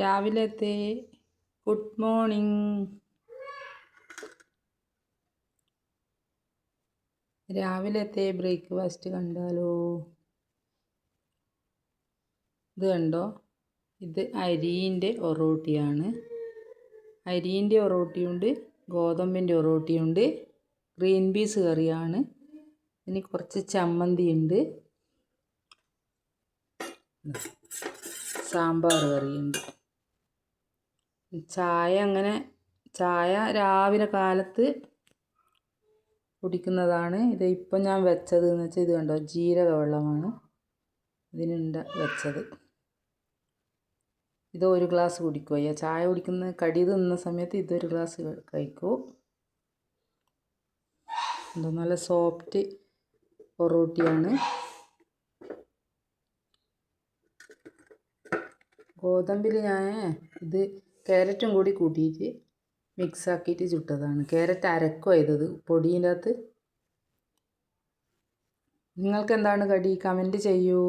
രാവിലത്തെ good morning. രാവിലത്തെ breakfast കണ്ടാലോ? ഇത് കണ്ടോ? ഇത് അരീൻ്റെ ഒറോട്ടിയാണ്. അരീൻ്റെ ഒറോട്ടിയുണ്ട്, ഗോതമ്പിൻ്റെ ഒറോട്ടിയുണ്ട്, ഗ്രീൻ പീസ് കറിയാണ്. ഇനി കുറച്ച് ചമ്മന്തി ഉണ്ട്, സാമ്പാർ കറിയുണ്ട്. ചായ രാവിലെ കാലത്ത് കുടിക്കുന്നതാണ്. ഇത് ഇപ്പം ഞാൻ വെച്ചത് എന്ന് വെച്ചാൽ ഇത് കണ്ടോ, ജീരക വെള്ളമാണ് വെച്ചത്. ഇത് ഒരു ഗ്ലാസ് കുടിക്കുക. ചായ കുടിക്കുന്ന കടി തിന്നുന്ന സമയത്ത് ഇതൊരു ഗ്ലാസ് കഴിക്കൂ. എന്തോ നല്ല സോഫ്റ്റ് പൊറോട്ടിയാണ്. ഗോതമ്പിൽ ഞാൻ ഇത് ക്യാരറ്റും കൂടി കൂട്ടിയിട്ട് മിക്സാക്കിയിട്ട് ചുട്ടതാണ്. ക്യാരറ്റ് അരക്കുക ചെയ്തത് പൊടീൻ്റെ അകത്ത്. നിങ്ങൾക്ക് എന്താണ് കടി? കമൻറ്റ് ചെയ്യൂ.